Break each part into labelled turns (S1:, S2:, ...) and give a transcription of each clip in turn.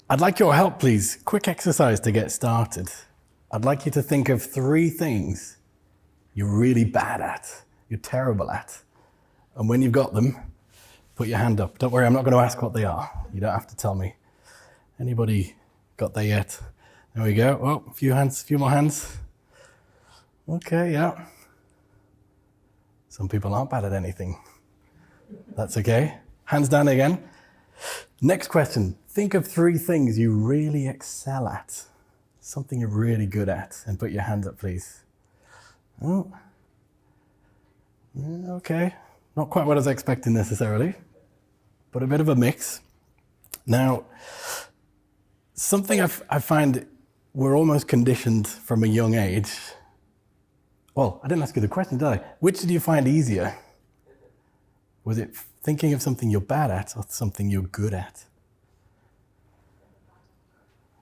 S1: I'd like your help, please. Quick exercise to get started. I'd like you to think of 3 things you're really bad at, you're terrible at. And when you've got them, put your hand up. Don't worry, I'm not going to ask what they are. You don't have to tell me. Anybody got there yet? There we go. Oh, a few hands, a few more hands. Okay, yeah. Some people aren't bad at anything. That's okay. Hands down again. Next question. Think of 3 things you really excel at. Something you're really good at. And put your hand up, please. Oh. Okay. Not quite what I was expecting necessarily, but a bit of a mix. Now, something I find we're almost conditioned from a young age. Well, I didn't ask you the question, did I? Which did you find easier? Was it thinking of something you're bad at or something you're good at?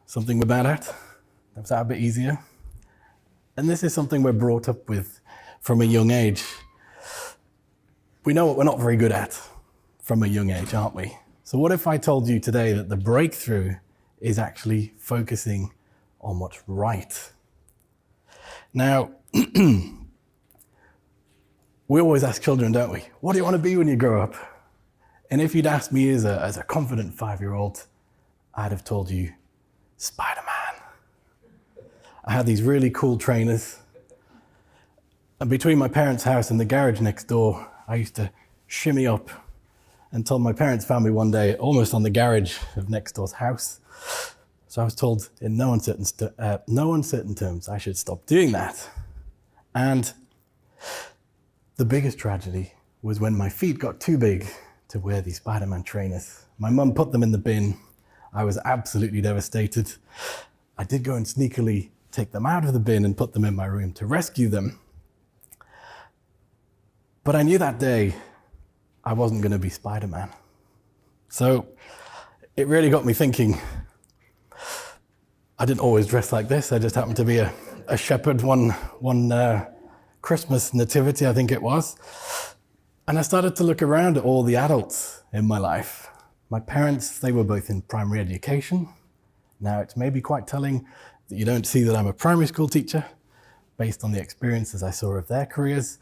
S1: Something we're bad at? Was that a bit easier? And this is something we're brought up with from a young age. We know what we're not very good at from a young age, aren't we? So what if I told you today that the breakthrough is actually focusing on what's right? Now, we always ask children, don't we? What do you want to be when you grow up? And if you'd asked me as a confident 5-year-old, I'd have told you, Spider-Man. I had these really cool trainers. And between my parents' house and the garage next door, I used to shimmy up until my parents found me one day almost on the garage of next door's house. So I was told in no uncertain terms I should stop doing that. And the biggest tragedy was when my feet got too big to wear these Spider-Man trainers. My mum put them in the bin. I was absolutely devastated. I did go and sneakily take them out of the bin and put them in my room to rescue them. But I knew that day I wasn't going to be Spider-Man. So it really got me thinking. I didn't always dress like this. I just happened to be a shepherd one Christmas nativity, I think it was. And I started to look around at all the adults in my life. My parents, they were both in primary education. Now, it's maybe quite telling that you don't see that I'm a primary school teacher based on the experiences I saw of their careers.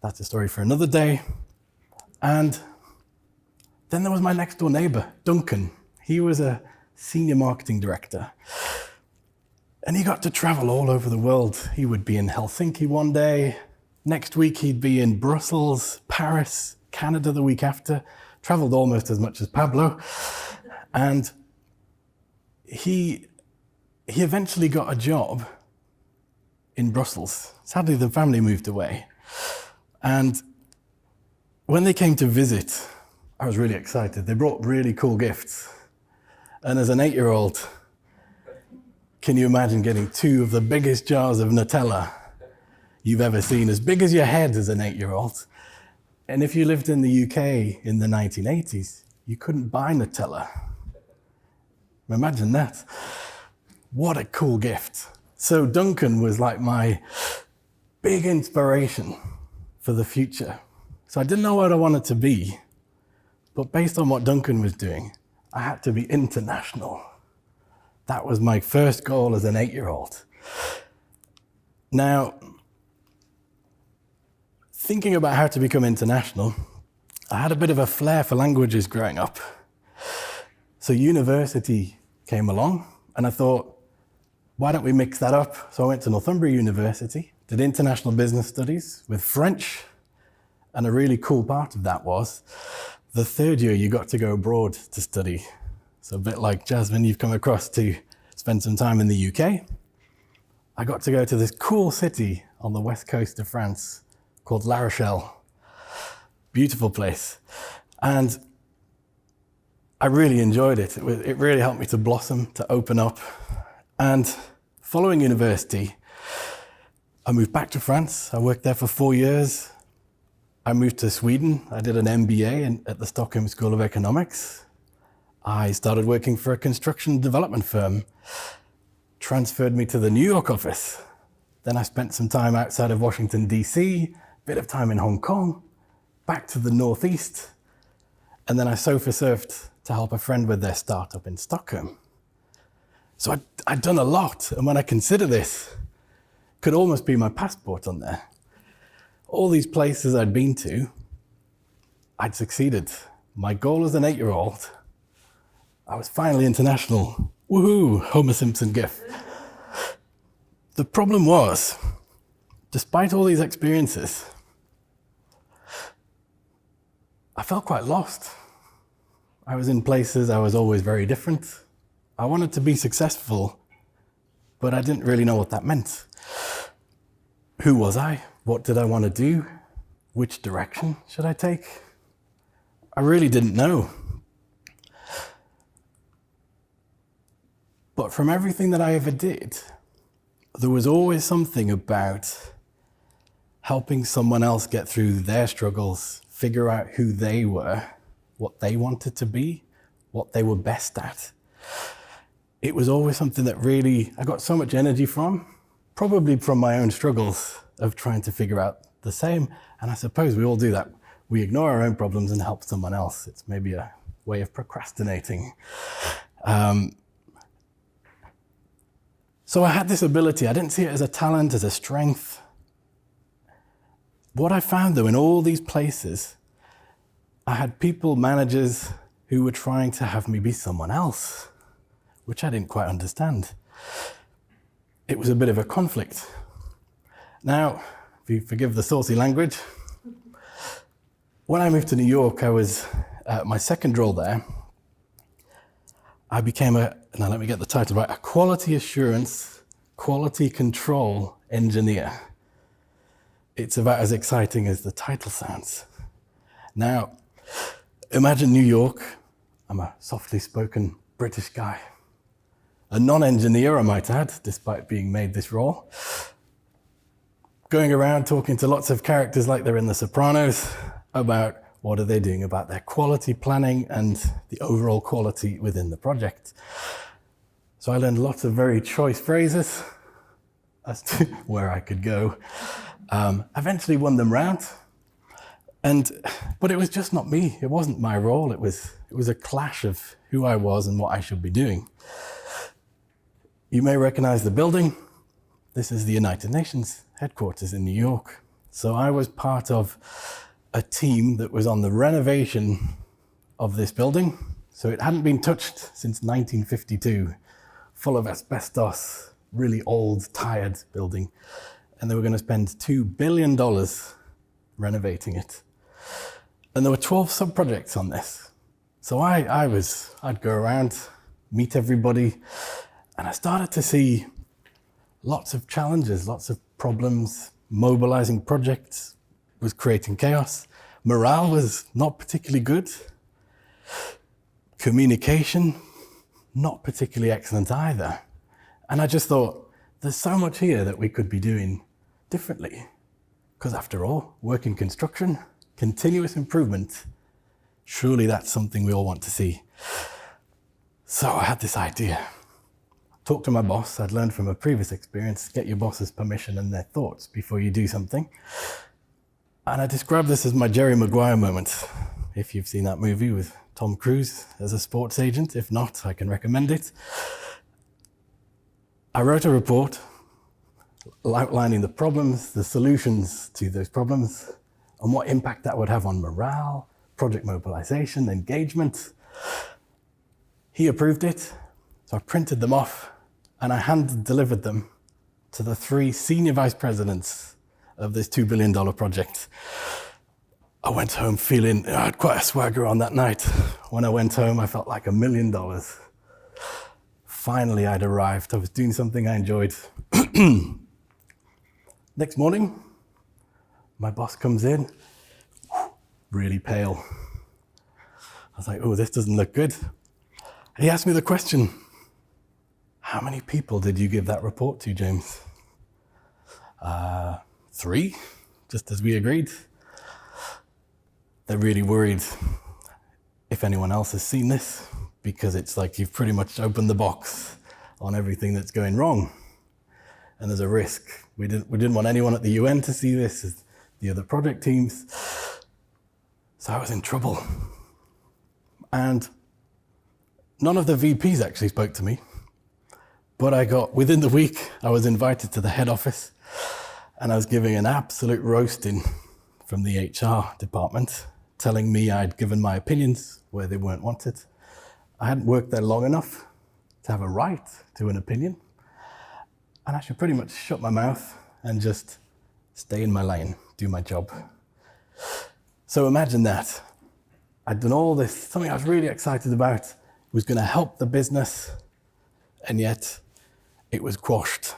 S1: That's a story for another day. And then there was my next door neighbor, Duncan. He was a senior marketing director. And he got to travel all over the world. He would be in Helsinki one day. Next week, he'd be in Brussels, Paris, Canada the week after. Traveled almost as much as Pablo. And he eventually got a job in Brussels. Sadly, the family moved away. And when they came to visit, I was really excited. They brought really cool gifts. And as an 8-year-old, can you imagine getting 2 of the biggest jars of Nutella you've ever seen, as big as your head as an 8-year-old? And if you lived in the UK in the 1980s, you couldn't buy Nutella. Imagine that. What a cool gift. So Duncan was like my big inspiration for the future. So I didn't know what I wanted to be, but based on what Duncan was doing, I had to be international. That was my first goal as an 8-year-old. Now, thinking about how to become international, I had a bit of a flair for languages growing up. So university came along, and I thought, why don't we mix that up? So I went to Northumbria University, did international business studies with French, and a really cool part of that was the 3rd year you got to go abroad to study. So a bit like Jasmine, you've come across to spend some time in the UK. I got to go to this cool city on the west coast of France called La Rochelle. Beautiful place. And I really enjoyed it. It really helped me to blossom, to open up. And following university, I moved back to France. I worked there for 4 years. I moved to Sweden. I did an MBA at the Stockholm School of Economics. I started working for a construction development firm, transferred me to the New York office. Then I spent some time outside of Washington, DC, a bit of time in Hong Kong, back to the Northeast. And then I sofa surfed to help a friend with their startup in Stockholm. So I'd done a lot, and when I consider this, it could almost be my passport on there. All these places I'd been to, I'd succeeded. My goal as an 8-year-old, I was finally international. Woohoo, Homer Simpson gif. The problem was, despite all these experiences, I felt quite lost. I was in places I was always very different. I wanted to be successful, but I didn't really know what that meant. Who was I? What did I want to do? Which direction should I take? I really didn't know. But from everything that I ever did, there was always something about helping someone else get through their struggles, figure out who they were, what they wanted to be, what they were best at. It was always something that really I got so much energy from, probably from my own struggles of trying to figure out the same. And I suppose we all do that. We ignore our own problems and help someone else. It's maybe a way of procrastinating. So I had this ability. I didn't see it as a talent, as a strength. What I found though, in all these places, I had people, managers, who were trying to have me be someone else, which I didn't quite understand. It was a bit of a conflict. Now, if you forgive the saucy language, when I moved to New York, I was my second role there. I became now let me get the title right, a quality assurance, quality control engineer. It's about as exciting as the title sounds. Now, imagine New York. I'm a softly spoken British guy. A non-engineer, I might add, despite being made this role. Going around talking to lots of characters like they're in The Sopranos about what are they doing about their quality planning and the overall quality within the project. So I learned lots of very choice phrases as to where I could go. Eventually won them round. But it was just not me. It wasn't my role. It was a clash of who I was and what I should be doing. You may recognize the building. This is the United Nations headquarters in New York. So I was part of a team that was on the renovation of this building. So it hadn't been touched since 1952, full of asbestos, really old, tired building. And they were going to spend $2 billion renovating it. And there were 12 sub-projects on this. So I'd go around, meet everybody, and I started to see lots of challenges, lots of problems. Mobilizing projects was creating chaos. Morale was not particularly good. Communication, not particularly excellent either. And I just thought, there's so much here that we could be doing differently. Because after all, work in construction, continuous improvement, surely that's something we all want to see. So I had this idea. Talked to my boss. I'd learned from a previous experience, get your boss's permission and their thoughts before you do something. And I described this as my Jerry Maguire moment. If you've seen that movie with Tom Cruise as a sports agent, if not, I can recommend it. I wrote a report outlining the problems, the solutions to those problems, and what impact that would have on morale, project mobilization, engagement. He approved it, so I printed them off, and I hand-delivered them to the 3 senior vice presidents of this $2 billion project. I went home feeling, I had quite a swagger on that night. When I went home, I felt like $1 million. Finally, I'd arrived. I was doing something I enjoyed. Next morning, my boss comes in, really pale. I was like, oh, this doesn't look good. He asked me the question, how many people did you give that report to, James? 3, just as we agreed. They're really worried if anyone else has seen this, because it's like you've pretty much opened the box on everything that's going wrong. And there's a risk. We didn't want anyone at the UN to see this, the other project teams. So I was in trouble. And none of the VPs actually spoke to me. But within the week, I was invited to the head office and I was giving an absolute roasting from the HR department, telling me I'd given my opinions where they weren't wanted. I hadn't worked there long enough to have a right to an opinion. And I should pretty much shut my mouth and just stay in my lane, do my job. So imagine that. I'd done all this, something I was really excited about, was going to help the business, and yet it was quashed.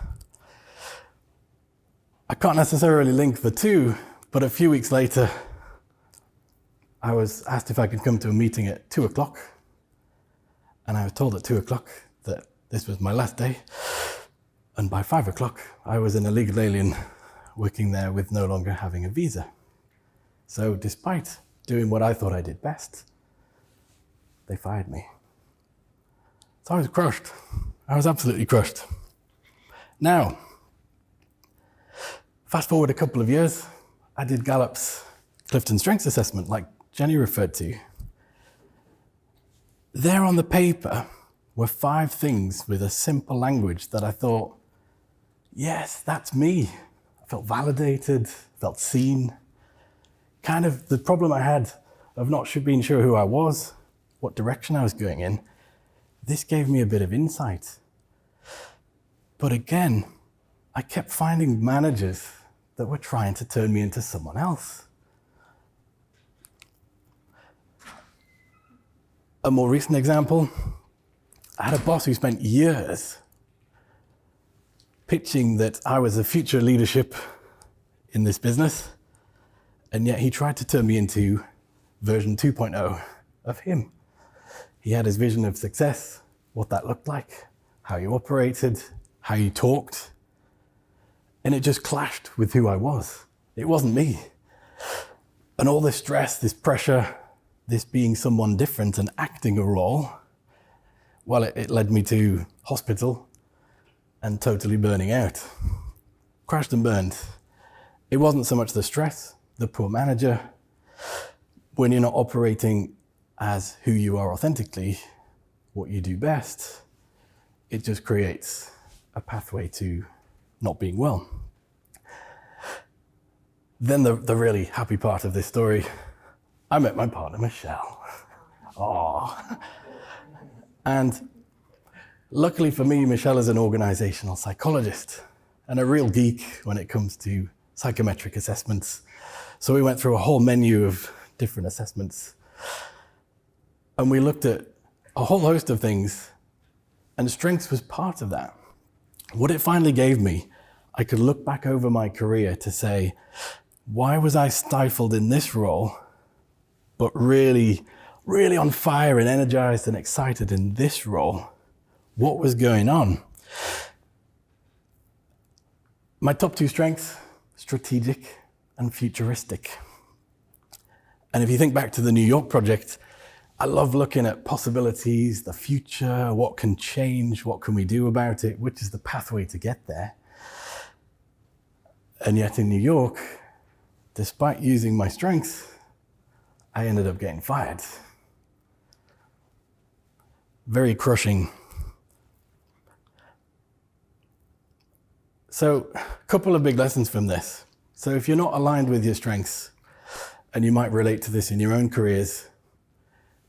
S1: I can't necessarily link the two, but a few weeks later, I was asked if I could come to a meeting at 2:00, and I was told at 2:00 that this was my last day, and by 5:00, I was an illegal alien working there with no longer having a visa. So despite doing what I thought I did best, they fired me. So I was crushed. I was absolutely crushed. Now, fast forward a couple of years, I did Gallup's Clifton Strengths Assessment, like Jenny referred to. There on the paper were 5 things with a simple language that I thought, yes, that's me. I felt validated, felt seen. Kind of the problem I had of not being sure who I was, what direction I was going in, this gave me a bit of insight. But again, I kept finding managers that were trying to turn me into someone else. A more recent example, I had a boss who spent years pitching that I was the future leadership in this business, and yet he tried to turn me into version 2.0 of him. He had his vision of success, what that looked like, how you operated, how you talked, and it just clashed with who I was. It wasn't me. And all this stress, this pressure, this being someone different and acting a role, well, it led me to hospital and totally burning out. Crashed and burned. It wasn't so much the stress, the poor manager. When you're not operating as who you are authentically, what you do best, it just creates a pathway to not being well. Then the really happy part of this story, I met my partner, Michelle. Oh. And luckily for me, Michelle is an organizational psychologist and a real geek when it comes to psychometric assessments. So we went through a whole menu of different assessments. And we looked at a whole host of things, and strengths was part of that. What it finally gave me, I could look back over my career to say, why was I stifled in this role, but really, really on fire and energized and excited in this role? What was going on? My top 2 strengths, strategic and futuristic. And if you think back to the New York project, I love looking at possibilities, the future, what can change, what can we do about it, which is the pathway to get there. And yet in New York, despite using my strengths, I ended up getting fired. Very crushing. So, a couple of big lessons from this. So if you're not aligned with your strengths, and you might relate to this in your own careers,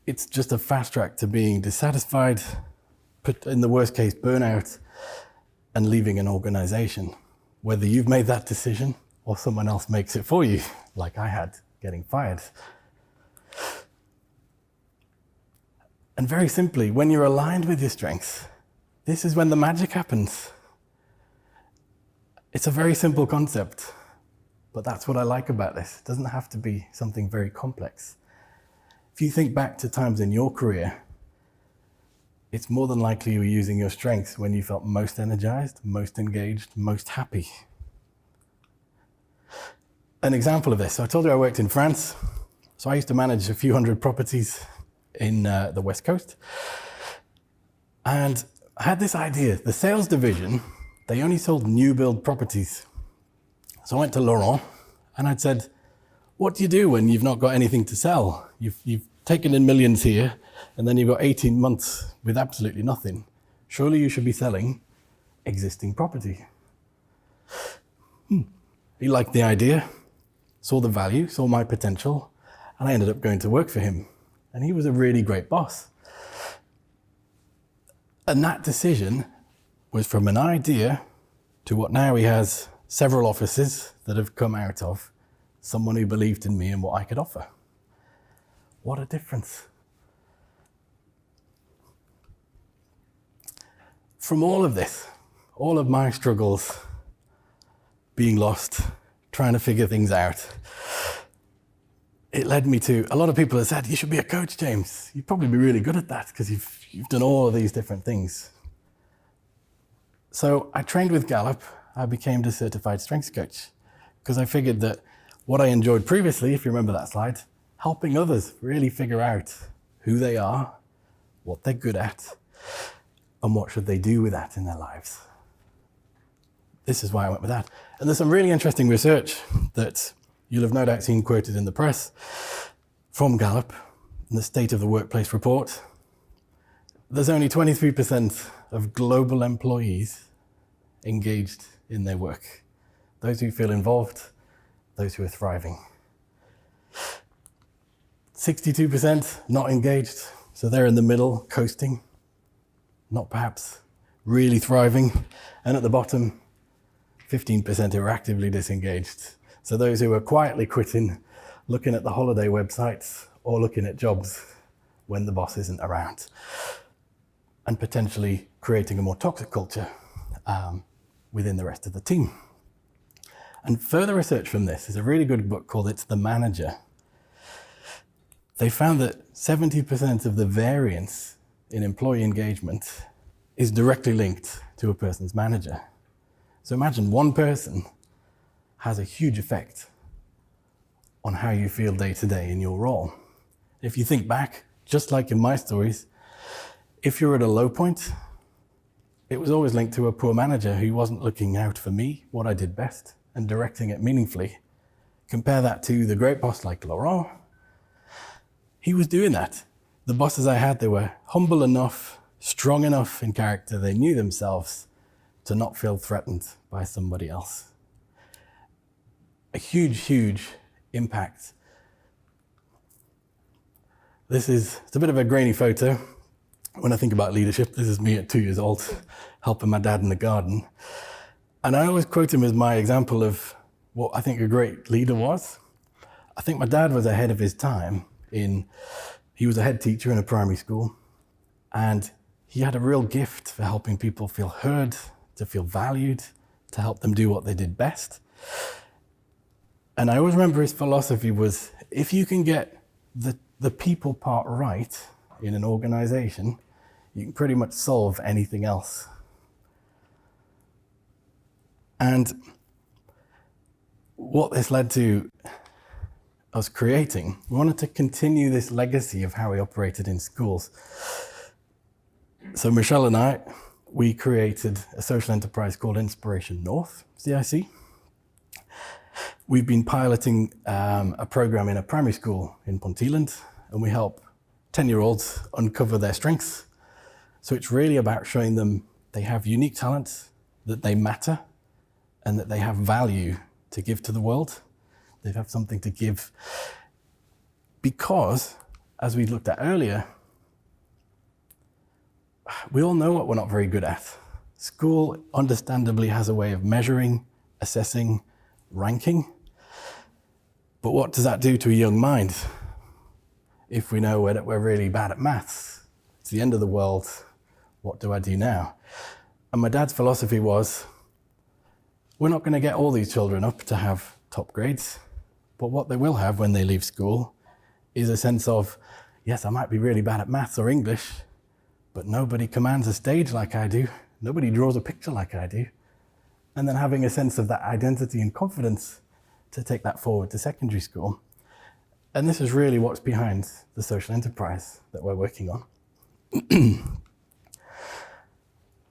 S1: it's just a fast track to being dissatisfied, put in the worst case, burnout, and leaving an organization. Whether you've made that decision or someone else makes it for you, like I had, getting fired. And very simply, when you're aligned with your strengths, this is when the magic happens. It's a very simple concept, but that's what I like about this. It doesn't have to be something very complex. If you think back to times in your career, it's more than likely you were using your strengths when you felt most energized, most engaged, most happy. An example of this, so I told you I worked in France. So I used to manage a few hundred properties in the West Coast. And I had this idea, the sales division, they only sold new build properties. So I went to Laurent and I'd said, what do you do when you've not got anything to sell? You've taken in millions here and then you've got 18 months with absolutely nothing. Surely you should be selling existing property. He liked the idea, saw the value, saw my potential, and I ended up going to work for him. And he was a really great boss. And that decision was from an idea to what now he has several offices that have come out of someone who believed in me and what I could offer. What a difference. From all of this, all of my struggles, being lost, trying to figure things out, it led me to, a lot of people have said, you should be a coach, James. You'd probably be really good at that because you've done all of these different things. So I trained with Gallup. I became the certified strengths coach because I figured that what I enjoyed previously, if you remember that slide, helping others really figure out who they are, what they're good at, and what should they do with that in their lives. This is why I went with that. And there's some really interesting research that you'll have no doubt seen quoted in the press from Gallup in the State of the Workplace report. There's only 23% of global employees engaged in their work. Those who feel involved, those who are thriving. 62% not engaged, so they're in the middle, coasting, not perhaps really thriving. And at the bottom, 15% who are actively disengaged. So those who are quietly quitting, looking at the holiday websites or looking at jobs when the boss isn't around, and potentially creating a more toxic culture within the rest of the team. And further research from this is a really good book called It's the Manager. They found that 70% of the variance in employee engagement is directly linked to a person's manager. So imagine one person has a huge effect on how you feel day to day in your role. If you think back, just like in my stories, if you're at a low point, it was always linked to a poor manager who wasn't looking out for me, what I did best, and directing it meaningfully. Compare that to the great boss like Laurent. He was doing that. The bosses I had, they were humble enough, strong enough in character, they knew themselves to not feel threatened by somebody else. A huge, huge impact. It's a bit of a grainy photo. When I think about leadership, this is me at 2 years old, helping my dad in the garden. And I always quote him as my example of what I think a great leader was. I think my dad was ahead of his time he was a head teacher in a primary school, and he had a real gift for helping people feel heard, to feel valued, to help them do what they did best. And I always remember his philosophy was, if you can get the people part right in an organization, you can pretty much solve anything else. And what this led to us creating, we wanted to continue this legacy of how we operated in schools. So Michelle and I, we created a social enterprise called Inspiration North, CIC. We've been piloting a program in a primary school in Ponteland, and we help 10-year-olds uncover their strengths. So it's really about showing them they have unique talents, that they matter, and that they have value to give to the world. They have something to give. Because, as we looked at earlier, we all know what we're not very good at. School understandably has a way of measuring, assessing, ranking. But what does that do to a young mind? If we know we're really bad at maths, it's the end of the world, what do I do now? And my dad's philosophy was, we're not going to get all these children up to have top grades, but what they will have when they leave school is a sense of, yes, I might be really bad at maths or English, but nobody commands a stage like I do. Nobody draws a picture like I do. And then having a sense of that identity and confidence to take that forward to secondary school. And this is really what's behind the social enterprise that we're working on.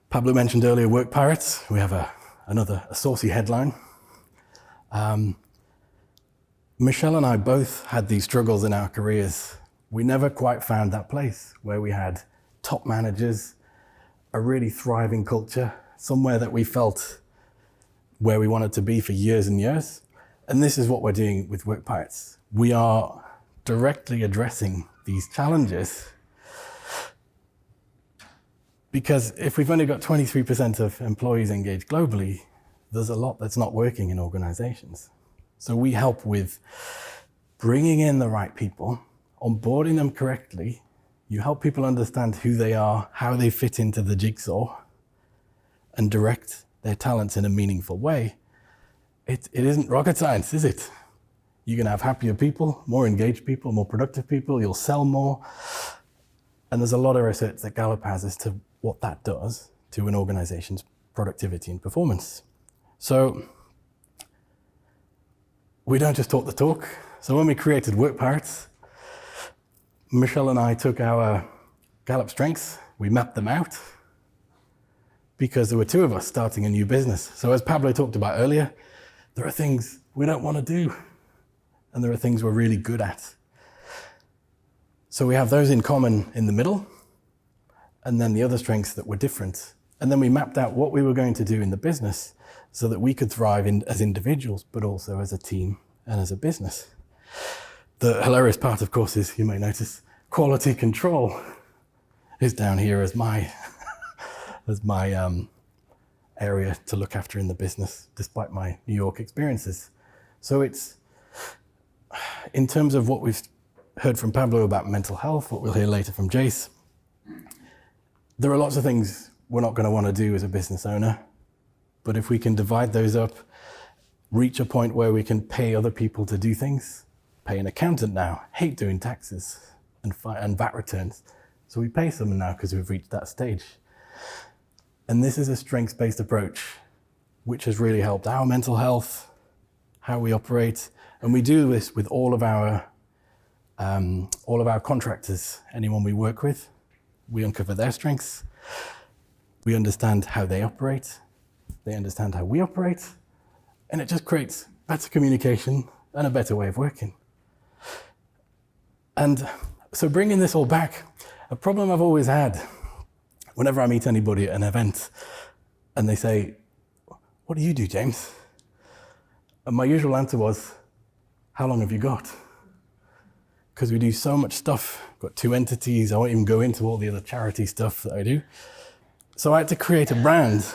S1: Pablo mentioned earlier work pirates. We have another saucy headline. Michelle and I both had these struggles in our careers. We never quite found that place where we had top managers, a really thriving culture, somewhere that we felt where we wanted to be for years and years. And this is what we're doing with Work Pirates. We are directly addressing these challenges, because if we've only got 23% of employees engaged globally, there's a lot that's not working in organizations. So we help with bringing in the right people, onboarding them correctly. You help people understand who they are, how they fit into the jigsaw, and direct their talents in a meaningful way. It isn't rocket science, is it? You're going to have happier people, more engaged people, more productive people, you'll sell more. And there's a lot of research that Gallup has as to what that does to an organization's productivity and performance. So we don't just talk the talk. So when we created Work Pirates, Michelle and I took our Gallup strengths, we mapped them out, because there were two of us starting a new business. So as Pablo talked about earlier, there are things we don't want to do, and there are things we're really good at. So we have those in common in the middle, and then the other strengths that were different. And then we mapped out what we were going to do in the business so that we could thrive as individuals, but also as a team and as a business. The hilarious part, of course, is, you may notice, quality control is down here as my area to look after in the business, despite my New York experiences. So it's, in terms of what we've heard from Pablo about mental health, what we'll hear later from Jace, there are lots of things we're not going to want to do as a business owner. But if we can divide those up, reach a point where we can pay other people to do things, pay an accountant now, hate doing taxes and VAT returns. So we pay someone now because we've reached that stage. And this is a strengths-based approach, which has really helped our mental health, how we operate. And we do this with all of our contractors, anyone we work with. We uncover their strengths. We understand how they operate. They understand how we operate. And it just creates better communication and a better way of working. And so bringing this all back, a problem I've always had whenever I meet anybody at an event and they say, "What do you do, James?" And my usual answer was, "How long have you got?" Because we do so much stuff. I've got 2 entities. I won't even go into all the other charity stuff that I do. So I had to create a brand.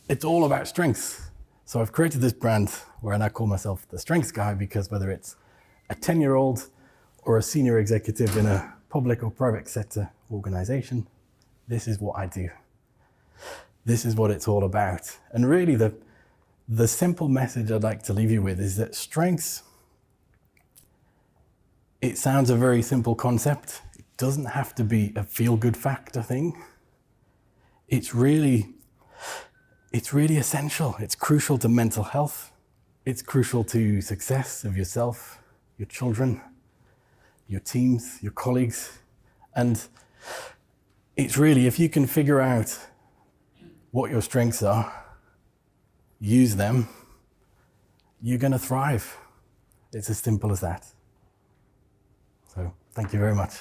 S1: It's all about strengths. So I've created this brand where I now call myself the strengths guy, because whether it's a 10-year-old or a senior executive in a public or private sector organization, this is what I do. This is what it's all about. And really the simple message I'd like to leave you with is that strengths, it sounds a very simple concept. It doesn't have to be a feel-good factor thing. It's really essential. It's crucial to mental health. It's crucial to success of yourself, your children, your teams, your colleagues. And it's really, if you can figure out what your strengths are, use them, you're going to thrive. It's as simple as that. So thank you very much.